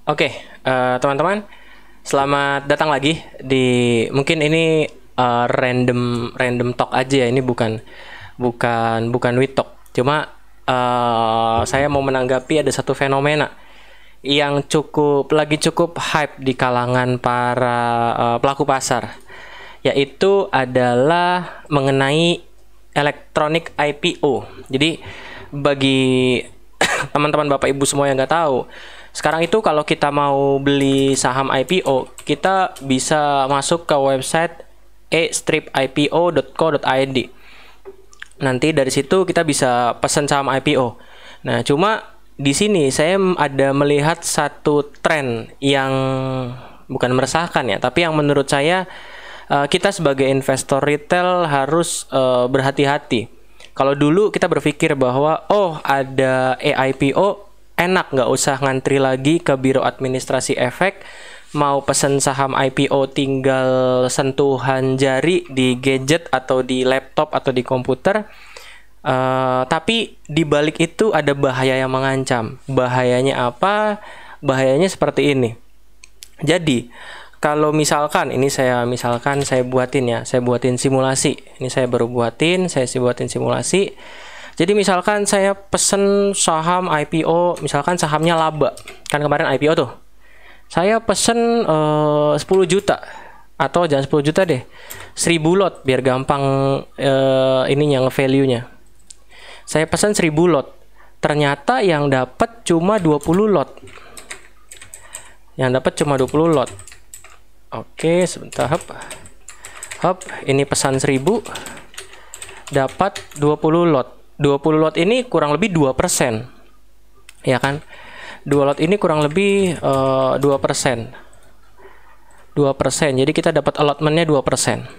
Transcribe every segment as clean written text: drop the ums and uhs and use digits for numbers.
Oke, teman-teman, selamat datang lagi di mungkin ini random random talk aja ya. Ini bukan we talk. Cuma saya mau menanggapi ada satu fenomena yang cukup hype di kalangan para pelaku pasar, yaitu adalah mengenai electronic IPO. Jadi bagi teman-teman Bapak Ibu semua yang nggak tahu, sekarang itu kalau kita mau beli saham IPO, kita bisa masuk ke website e-ipo.co.id. Nanti dari situ kita bisa pesan saham IPO. Nah, cuma di sini saya ada melihat satu tren yang bukan meresahkan ya, tapi yang menurut saya kita sebagai investor retail harus berhati-hati. Kalau dulu kita berpikir bahwa ada e-IPO enak, nggak usah ngantri lagi ke biro administrasi efek, mau pesen saham IPO tinggal sentuhan jari di gadget atau di laptop atau di komputer. Tapi di balik itu ada bahaya yang mengancam. Bahayanya apa? Bahayanya seperti ini. Jadi kalau misalkan saya buatin simulasi. Ini saya baru buatin simulasi. Jadi misalkan saya pesen saham IPO, misalkan sahamnya laba. Kan kemarin IPO tuh. Saya pesen 10 juta. Atau jangan 10 juta deh. 1000 lot biar gampang ininya nge-value-nya. Saya pesen 1000 lot. Ternyata yang dapat cuma 20 lot. Oke, sebentar. Hop, ini pesan 1000 dapat 20 lot. 20 lot ini kurang lebih 2%. Ya kan? 2 lot ini kurang lebih 2%. 2%. Jadi kita dapat allotment-nya 2%.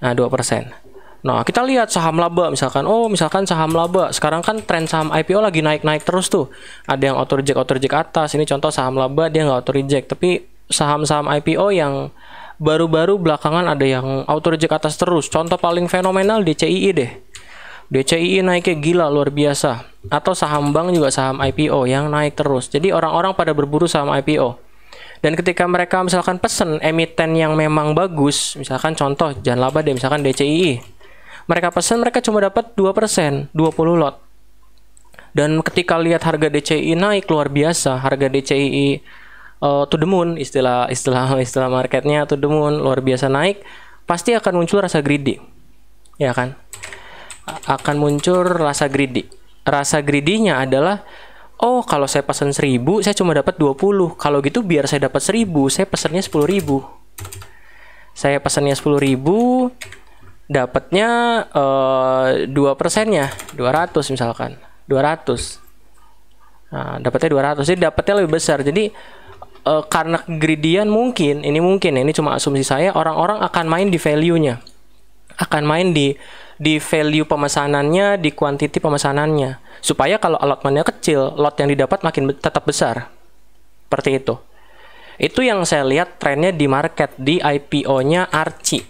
Nah, 2%. Nah, kita lihat saham laba misalkan. Misalkan saham laba. Sekarang kan tren saham IPO lagi naik-naik terus tuh. Ada yang auto reject atas. Ini contoh saham laba, dia nggak auto reject. Tapi saham-saham IPO yang baru-baru belakangan ada yang auto reject atas terus. Contoh paling fenomenal DCII deh. DCII naiknya gila, luar biasa. Atau saham bank juga saham IPO yang naik terus. Jadi orang-orang pada berburu saham IPO. Dan ketika mereka misalkan pesen emiten yang memang bagus, misalkan contoh jangan laba deh, misalkan DCII. Mereka pesen, mereka cuma dapat 2%, 20 lot. Dan ketika lihat harga DCII naik luar biasa, harga DCII to the moon, istilah marketnya to the moon, luar biasa naik, pasti akan muncul rasa greedy. Ya kan? Akan muncul rasa greedy. Rasa greedy-nya adalah kalau saya pesan 1000, saya cuma dapat 20. Kalau gitu biar saya dapat 1000, saya pesannya 10.000. Saya pesannya 10.000, dapatnya 2%-nya 200 misalkan. 200. Nah, dapatnya 200. Jadi dapatnya lebih besar. Jadi karena greedy-an ini cuma asumsi saya, orang-orang akan main di value-nya. Akan main di value pemesanannya, di quantity pemesanannya, supaya kalau allotment-nya kecil, lot yang didapat makin tetap besar. Seperti itu. Itu yang saya lihat trennya di market, di IPO-nya Archie.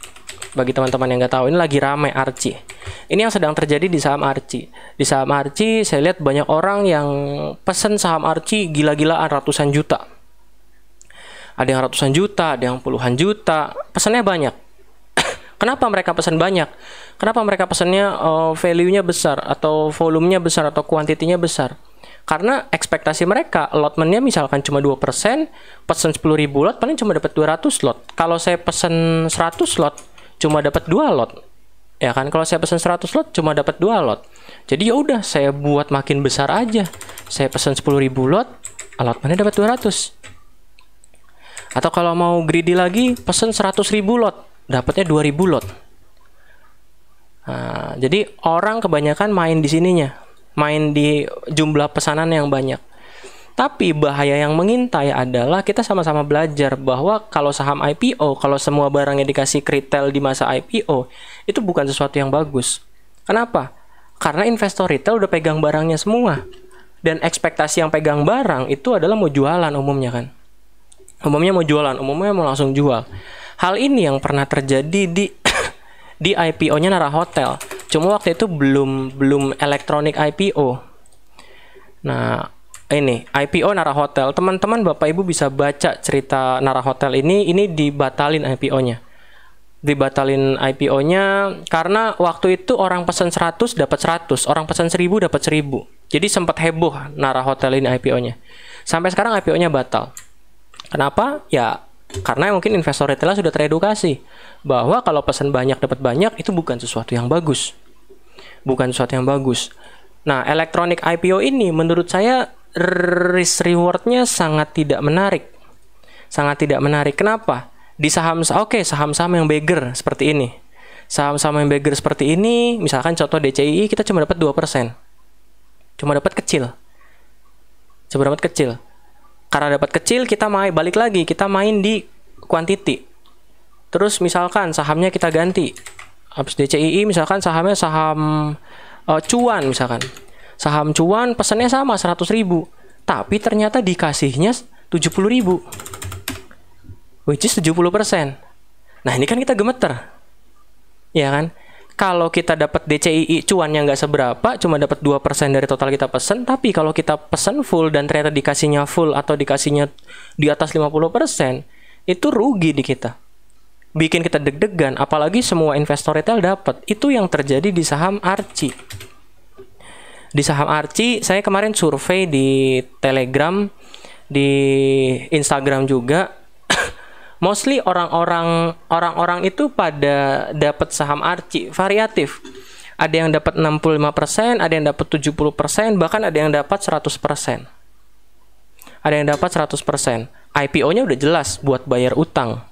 Bagi teman-teman yang nggak tahu, ini lagi ramai Archie. Ini yang sedang terjadi di saham Archie. Di saham Archie, saya lihat banyak orang yang pesen saham Archie gila-gilaan ratusan juta. Ada yang ratusan juta, ada yang puluhan juta. Pesannya banyak. Kenapa mereka pesan banyak? Kenapa mereka pesannya value-nya besar, atau volumenya besar, atau kuantitinya besar? Karena ekspektasi mereka, allotment-nya misalkan cuma 2%, pesan 10.000 lot, paling cuma dapat 200 lot. Kalau saya pesan 100 lot, cuma dapat 2 lot. Ya kan? Kalau saya pesan 100 lot, cuma dapat 2 lot. Jadi ya udah, saya buat makin besar aja. Saya pesan 10.000 lot, allotment-nya dapat 200. Atau kalau mau greedy lagi, pesan 100.000 lot, dapatnya 2000 lot. Nah, jadi orang kebanyakan main di sininya, main di jumlah pesanan yang banyak. Tapi bahaya yang mengintai adalah kita sama-sama belajar bahwa kalau saham IPO, kalau semua barangnya dikasih retail di masa IPO, itu bukan sesuatu yang bagus. Kenapa? Karena investor retail udah pegang barangnya semua. Dan ekspektasi yang pegang barang itu adalah mau jualan umumnya kan. Umumnya mau langsung jual. Hal ini yang pernah terjadi di IPO-nya Nara Hotel. Cuma waktu itu belum elektronik IPO. Nah, ini IPO Nara Hotel. Teman-teman Bapak Ibu bisa baca cerita Nara Hotel ini dibatalin IPO-nya. Dibatalin IPO-nya karena waktu itu orang pesan 100 dapat 100, orang pesan 1000 dapat 1000. Jadi sempat heboh Nara Hotel ini IPO-nya. Sampai sekarang IPO-nya batal. Kenapa? Ya karena mungkin investor retail sudah teredukasi bahwa kalau pesan banyak dapat banyak itu bukan sesuatu yang bagus. Bukan sesuatu yang bagus. Nah, elektronik IPO ini menurut saya risk rewardnya sangat tidak menarik. Sangat tidak menarik. Kenapa? Di saham-saham yang beggar seperti ini. Saham-saham yang beggar seperti ini, misalkan contoh DCII kita cuma dapat 2%. Cuma dapat kecil. Cuma dapat kecil. Karena dapat kecil kita balik lagi, kita main di quantity. Terus misalkan sahamnya kita ganti. Habis DCII misalkan sahamnya saham cuan misalkan. Saham cuan pesannya sama 100.000, tapi ternyata dikasihnya 70.000, which is 70%. Nah ini kan kita gemeter, ya kan? Kalau kita dapat DCII cuannya nggak seberapa, cuma dapat 2% dari total kita pesan, tapi kalau kita pesan full dan ternyata dikasihnya full atau dikasihnya di atas 50%, itu rugi di kita. Bikin kita deg-degan, apalagi semua investor retail dapat. Itu yang terjadi di saham Archie. Di saham Archie, saya kemarin survei di Telegram, di Instagram juga. Mostly orang-orang itu pada dapat saham Archie variatif. Ada yang dapat 65%, ada yang dapat 70%, bahkan ada yang dapat 100%. Ada yang dapat 100%. IPO-nya udah jelas buat bayar utang.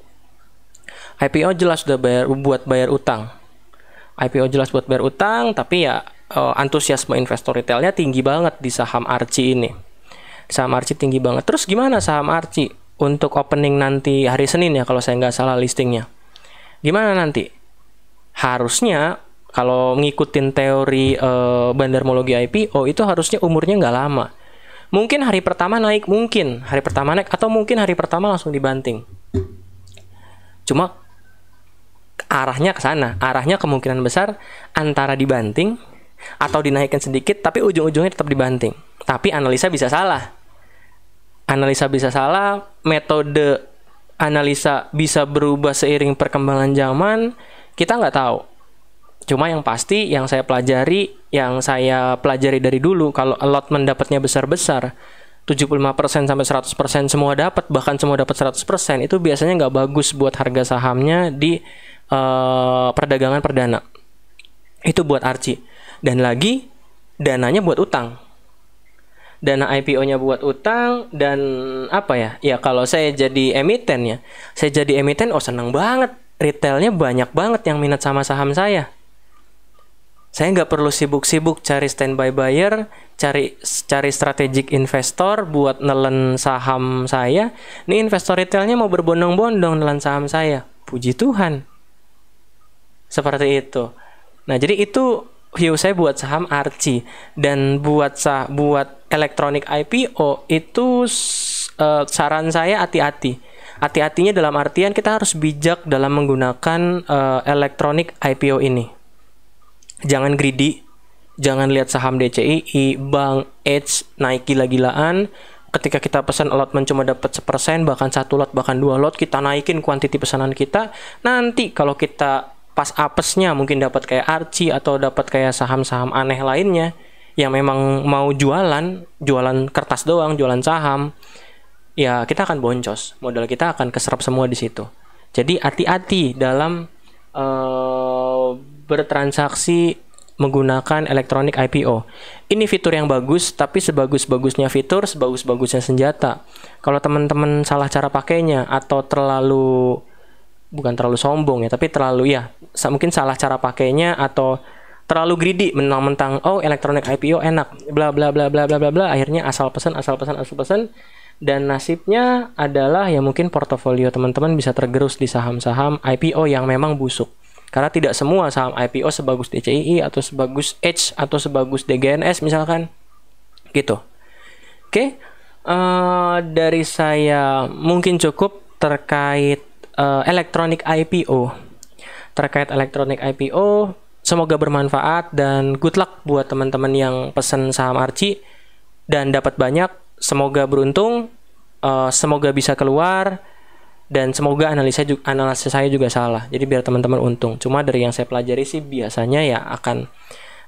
IPO jelas udah buat bayar utang. IPO jelas buat bayar utang, tapi ya antusiasme investor retailnya tinggi banget di saham Archie ini. Saham Archie tinggi banget. Terus gimana saham Archie untuk opening nanti hari Senin ya, kalau saya nggak salah listingnya? Gimana nanti? Harusnya kalau ngikutin teori bandarmologi IPO itu harusnya umurnya nggak lama. Mungkin hari pertama naik, atau mungkin hari pertama langsung dibanting. Cuma arahnya ke sana. Arahnya kemungkinan besar antara dibanting atau dinaikkan sedikit, tapi ujung-ujungnya tetap dibanting. Tapi analisa bisa salah. Analisa bisa salah, metode analisa bisa berubah seiring perkembangan zaman, kita nggak tahu. Cuma yang pasti, yang saya pelajari dari dulu, kalau allotment dapatnya besar-besar, 75% sampai 100% semua dapat, bahkan semua dapat 100%, itu biasanya nggak bagus buat harga sahamnya di perdagangan perdana. Itu buat Archie. Dan lagi, dananya buat utang. Dana IPO-nya buat utang, dan apa ya? Ya kalau saya jadi emiten ya, seneng banget. Retailnya banyak banget yang minat sama saham saya. Saya nggak perlu sibuk-sibuk cari standby buyer, cari strategic investor buat nelen saham saya. Nih investor retailnya mau berbondong-bondong nelen saham saya. Puji Tuhan. Seperti itu. Nah, jadi itu view saya buat saham Archie. Dan buat elektronik IPO itu saran saya hati-hati. Hati-hatinya dalam artian kita harus bijak dalam menggunakan elektronik IPO ini. Jangan greedy, jangan lihat saham DCII, Bank, Edge naik gila-gilaan. Ketika kita pesan allotment cuma dapat 1%, bahkan 1 lot, bahkan 2 lot, kita naikin kuantiti pesanan kita. Nanti kalau kita pas apesnya mungkin dapat kayak Archie atau dapat kayak saham-saham aneh lainnya yang memang mau jualan kertas doang, jualan saham, ya kita akan boncos, modal kita akan keserap semua di situ. Jadi hati-hati dalam bertransaksi menggunakan elektronik IPO. Ini fitur yang bagus, tapi sebagus-bagusnya fitur, sebagus-bagusnya senjata. Kalau teman-teman salah cara pakainya atau bukan terlalu sombong ya, tapi mungkin salah cara pakainya atau terlalu greedy, mentang-mentang elektronik IPO enak, bla bla bla bla bla bla bla, akhirnya asal pesan, dan nasibnya adalah ya mungkin portofolio teman-teman bisa tergerus di saham-saham IPO yang memang busuk. Karena tidak semua saham IPO sebagus DCII atau sebagus Edge atau sebagus DGNS misalkan. Gitu. Oke. Dari saya mungkin cukup terkait elektronik IPO. Semoga bermanfaat dan good luck buat teman-teman yang pesan saham Archie dan dapat banyak. semoga beruntung, semoga bisa keluar, dan semoga analisa saya juga salah. Jadi biar teman-teman untung. Cuma dari yang saya pelajari sih biasanya ya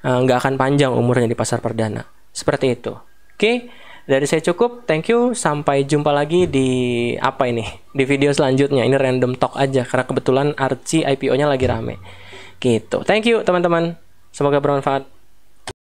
nggak akan panjang umurnya di pasar perdana. Seperti itu. Oke, dari saya cukup. Thank you. Sampai jumpa lagi di di video selanjutnya. Ini random talk aja karena kebetulan Archie IPO-nya lagi rame. Gitu. Thank you teman-teman. Semoga bermanfaat.